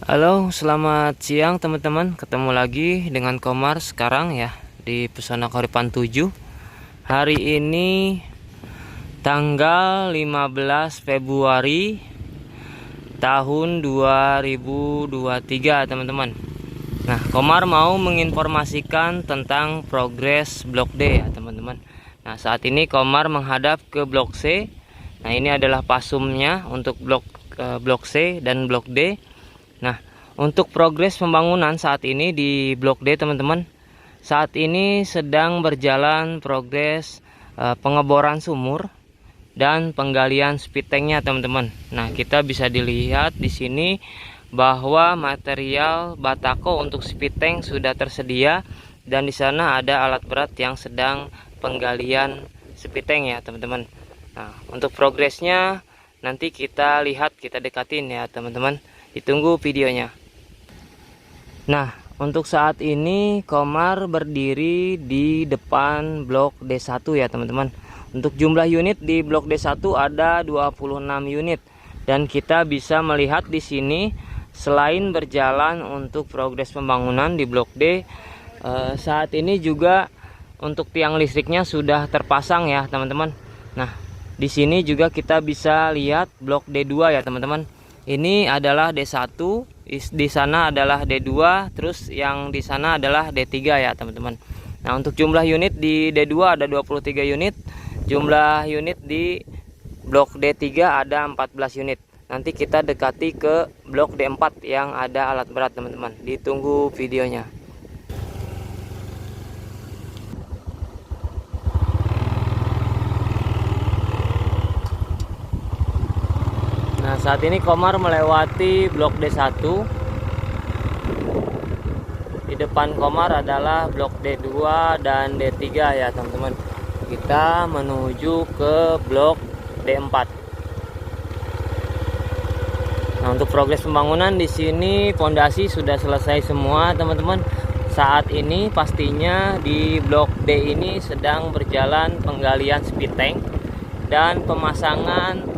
Halo, selamat siang teman-teman. Ketemu lagi dengan Komar sekarang ya di Pesona Koripan 7. Hari ini tanggal 15 Februari tahun 2023 teman-teman. Nah, Komar mau menginformasikan tentang progres Blok D ya teman-teman. Nah, saat ini Komar menghadap ke Blok C. Nah, ini adalah pasumnya untuk Blok C dan Blok D. Nah, untuk progres pembangunan saat ini di Blok D teman-teman, saat ini sedang berjalan progres pengeboran sumur dan penggalian speed tanknya teman-teman. Nah, kita bisa dilihat di sini bahwa material batako untuk speed tank sudah tersedia dan di sana ada alat berat yang sedang penggalian speed tank ya teman-teman. Nah, untuk progresnya nanti kita lihat, kita dekatin ya teman-teman. Ditunggu videonya. Nah, untuk saat ini Komar berdiri di depan Blok D1 ya teman-teman. Untuk jumlah unit di Blok D1 ada 26 unit. Dan kita bisa melihat di sini selain berjalan untuk progres pembangunan di Blok D, saat ini juga untuk tiang listriknya sudah terpasang ya teman-teman. Nah, di sini juga kita bisa lihat Blok D2 ya teman-teman. Ini adalah D1, di sana adalah D2, terus yang di sana adalah D3 ya teman-teman. Nah, untuk jumlah unit di D2 ada 23 unit, jumlah unit di Blok D3 ada 14 unit. Nanti kita dekati ke Blok D4 yang ada alat berat teman-teman. Ditunggu videonya. Nah, saat ini Komar melewati Blok D1. Di depan Komar adalah Blok D2 dan D3 ya teman-teman. Kita menuju ke Blok D4. Nah, untuk progres pembangunan di sini pondasi sudah selesai semua teman-teman. Saat ini pastinya di Blok D ini sedang berjalan penggalian speed tank dan pemasangan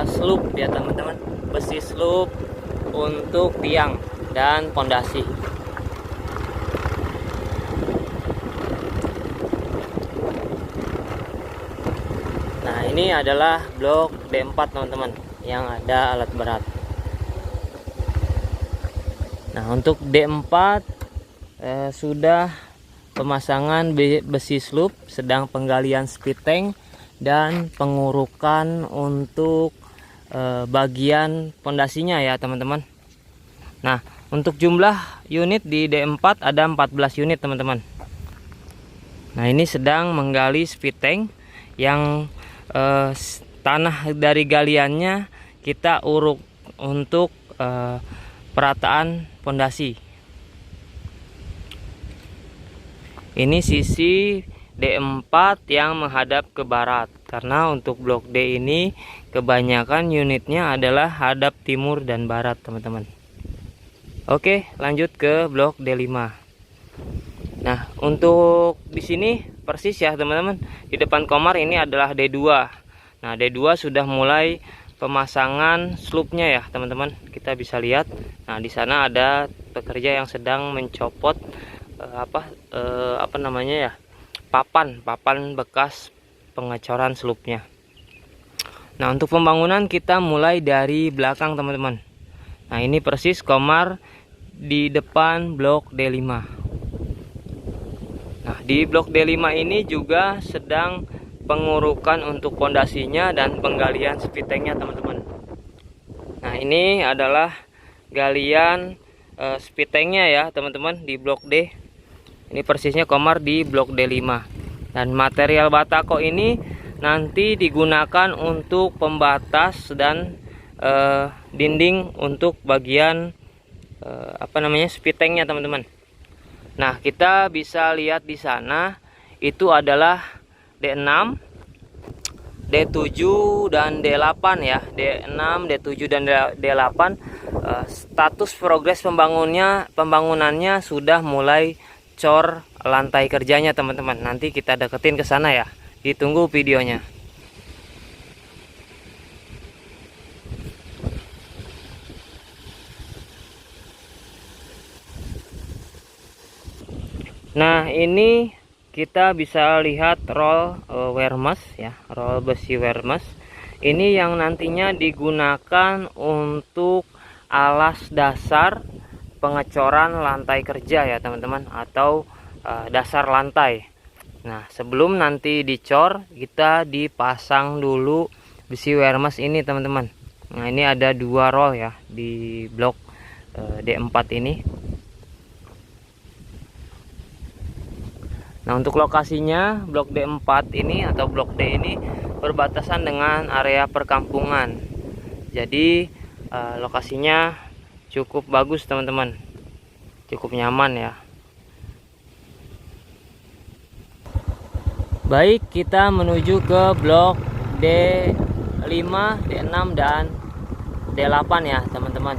sloop ya teman-teman, besi sloop untuk tiang dan pondasi. Nah, ini adalah Blok D4 teman-teman yang ada alat berat. Nah, untuk D4 sudah pemasangan besi sloop, sedang penggalian speed tank dan pengurukan untuk bagian pondasinya ya teman-teman. Nah, untuk jumlah unit di D4 ada 14 unit teman-teman. Nah, ini sedang menggali speed tank yang tanah dari galiannya kita uruk untuk perataan pondasi. Ini sisi D4 yang menghadap ke barat, karena untuk Blok D ini kebanyakan unitnya adalah hadap timur dan barat teman-teman. Oke, lanjut ke Blok D5. Nah, untuk di sini persis ya teman-teman, di depan Komar ini adalah D2. Nah, D2 sudah mulai pemasangan sloopnya ya teman-teman. Kita bisa lihat. Nah, di sana ada pekerja yang sedang mencopot apa namanya ya, papan bekas pengecoran sloopnya. Nah, untuk pembangunan kita mulai dari belakang teman-teman. Nah, ini persis Komar di depan Blok D5. Nah, di Blok D5 ini juga sedang pengurukan untuk pondasinya dan penggalian speed tanknya teman-teman. Nah, ini adalah galian speed tanknya ya teman-teman di Blok D. Ini persisnya Komar di Blok D5. Dan material batako ini nanti digunakan untuk pembatas dan dinding untuk bagian speed tanknya teman-teman. Nah, kita bisa lihat di sana itu adalah D6, D7 dan D8 ya. D6, D7 dan D8 status progres pembangunannya sudah mulai cor lantai kerjanya teman-teman. Nanti kita deketin ke sana ya. Ditunggu videonya. Nah, ini kita bisa lihat roll wermas ya, roll besi wermas. Ini yang nantinya digunakan untuk alas dasar pengecoran lantai kerja ya teman-teman, atau dasar lantai. Nah, sebelum nanti dicor, kita dipasang dulu besi wermas ini teman-teman. Nah, ini ada 2 roll ya di blok D4 ini. Nah, untuk lokasinya blok D4 ini atau blok D ini berbatasan dengan area perkampungan. Jadi lokasinya cukup bagus teman-teman, cukup nyaman ya. Baik, kita menuju ke blok D5, D6 dan D8 ya teman-teman.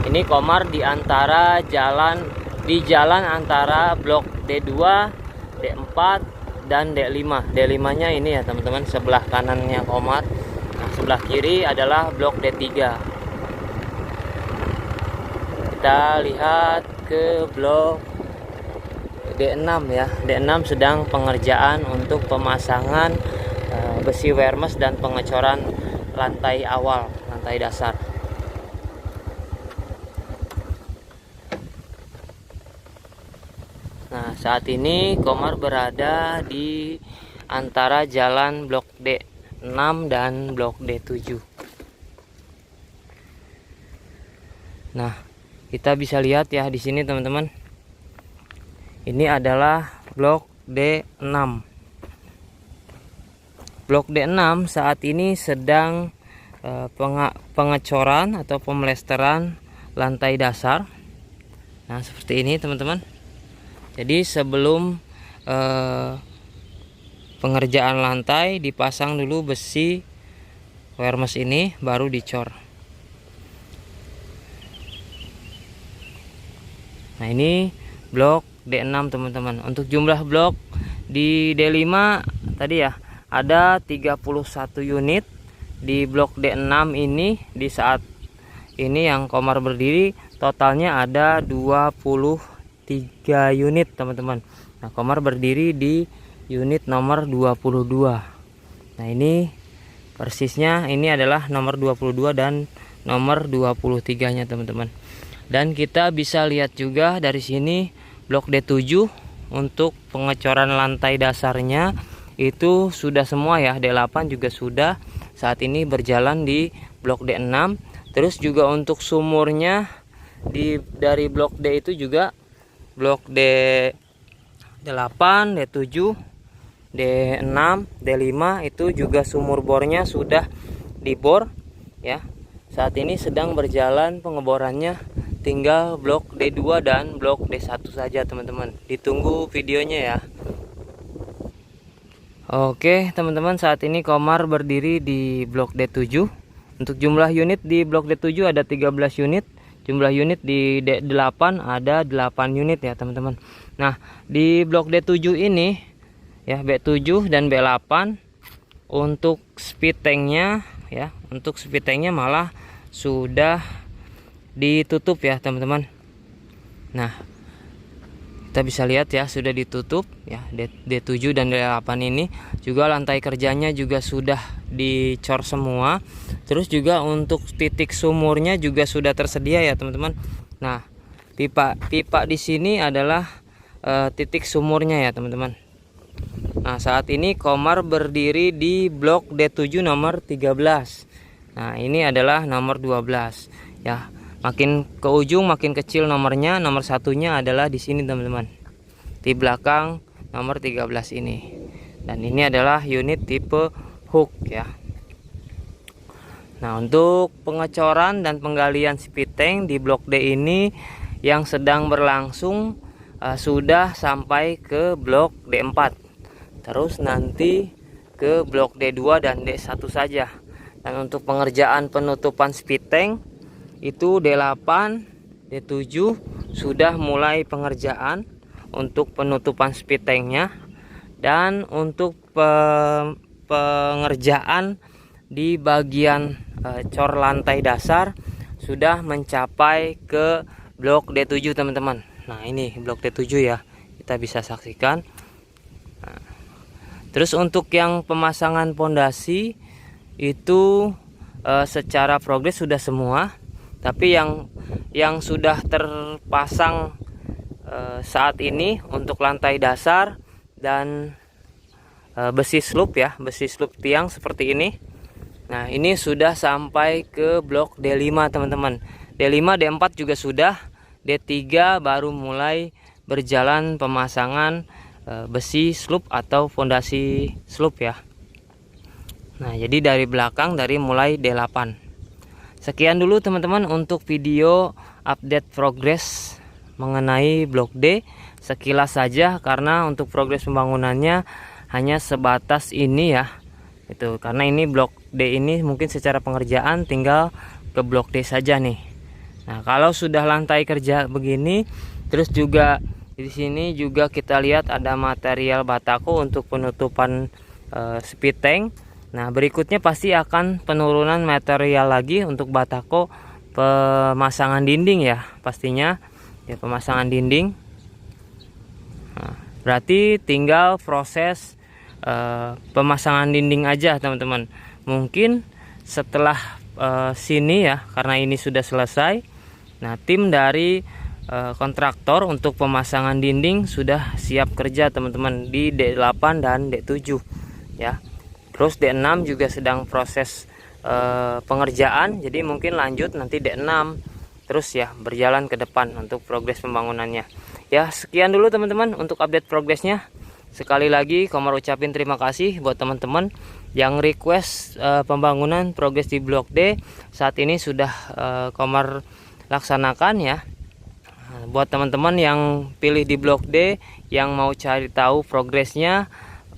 Ini Komar di jalan antara blok D2, D4 dan D5. D5 nya ini ya teman-teman, sebelah kanannya Komar. Nah, sebelah kiri adalah blok D3. Kita lihat ke blok D6 ya. D6 sedang pengerjaan untuk pemasangan besi wermas dan pengecoran lantai awal, lantai dasar. Nah, saat ini Komar berada di antara jalan blok D6 dan blok D7. Nah, kita bisa lihat ya di sini teman-teman. Ini adalah blok D6. Blok D6 saat ini sedang pengecoran atau pemelesteran lantai dasar. Nah, seperti ini teman-teman. Jadi sebelum pengerjaan lantai dipasang dulu besi wermas ini, baru dicor. Nah, ini blok D6 teman-teman. Untuk jumlah blok di D5 tadi ya ada 31 unit. Di blok D6 ini di saat ini yang Komar berdiri totalnya ada 23 unit teman-teman. Nah, Komar berdiri di unit nomor 22. Nah, ini persisnya ini adalah nomor 22 dan nomor 23 nya teman-teman. Dan kita bisa lihat juga dari sini blok D7 untuk pengecoran lantai dasarnya itu sudah semua ya. D8 juga sudah saat ini berjalan di blok D6. Terus juga untuk sumurnya dari blok D itu juga blok D8, D7, D6, D5 itu juga sumur bornya sudah dibor ya. Saat ini sedang berjalan pengeborannya, tinggal blok D2 dan blok D1 saja teman-teman. Ditunggu videonya ya. Oke teman-teman, saat ini Komar berdiri di blok D7. Untuk jumlah unit di blok D7 ada 13 unit. Jumlah unit di D8 ada 8 unit ya teman-teman. Nah, di blok D7 ini ya, B7 dan B8 untuk speed tanknya ya, untuk speed tanknya malah sudah ditutup ya teman-teman. Nah, kita bisa lihat ya sudah ditutup ya. D7 dan D8 ini juga lantai kerjanya juga sudah dicor semua. Terus juga untuk titik sumurnya juga sudah tersedia ya teman-teman. Nah, pipa di sini adalah titik sumurnya ya teman-teman. Nah, saat ini Komar berdiri di blok D7 nomor 13. Nah, ini adalah nomor 12 ya. Makin ke ujung makin kecil nomornya. Nomor satunya adalah di sini teman-teman, di belakang nomor 13 ini. Dan ini adalah unit tipe hook ya. Nah, untuk pengecoran dan penggalian speed tank di blok D ini yang sedang berlangsung sudah sampai ke blok D4. Terus nanti ke blok D2 dan D1 saja. Dan untuk pengerjaan penutupan speed tank itu D8, D7 sudah mulai pengerjaan untuk penutupan speed tanknya. Dan untuk pengerjaan di bagian cor lantai dasar sudah mencapai ke blok D7 teman-teman. Nah, ini blok D7 ya, kita bisa saksikan. Nah, terus untuk yang pemasangan pondasi itu secara progres sudah semua, tapi yang sudah terpasang saat ini untuk lantai dasar dan besi sloop ya, besi sloop tiang seperti ini. Nah, ini sudah sampai ke blok D5 teman-teman. D5, D4 juga sudah, D3 baru mulai berjalan pemasangan besi sloop atau fondasi sloop ya. Nah, jadi dari belakang dari mulai D8. Sekian dulu teman-teman untuk video update progres mengenai blok D. Sekilas saja karena untuk progres pembangunannya hanya sebatas ini ya. Itu karena ini blok D ini mungkin secara pengerjaan tinggal ke blok D saja nih. Nah, kalau sudah lantai kerja begini, terus juga di sini juga kita lihat ada material batako untuk penutupan speed tank. Nah, berikutnya pasti akan penurunan material lagi untuk batako pemasangan dinding ya, pastinya ya, pemasangan dinding. Nah, berarti tinggal proses pemasangan dinding aja teman-teman. Mungkin setelah sini ya, karena ini sudah selesai. Nah, tim dari kontraktor untuk pemasangan dinding sudah siap kerja teman-teman di D8 dan D7 ya. Terus D6 juga sedang proses pengerjaan, jadi mungkin lanjut nanti D6 terus ya, berjalan ke depan untuk progres pembangunannya. Ya, sekian dulu teman-teman untuk update progresnya. Sekali lagi Komar ucapin terima kasih buat teman-teman yang request pembangunan progres di blok D. Saat ini sudah Komar laksanakan ya. Buat teman-teman yang pilih di blok D yang mau cari tahu progresnya,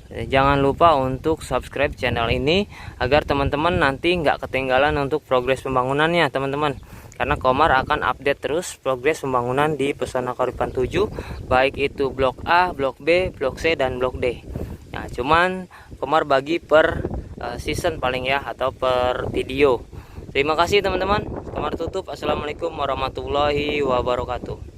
jangan lupa untuk subscribe channel ini agar teman-teman nanti nggak ketinggalan untuk progres pembangunannya teman-teman. Karena Komar akan update terus progres pembangunan di Pesona Kahuripan 7, baik itu blok A, blok B, blok C, dan blok D. Nah, cuman Komar bagi per season paling ya, atau per video. Terima kasih teman-teman. Komar tutup. Assalamualaikum warahmatullahi wabarakatuh.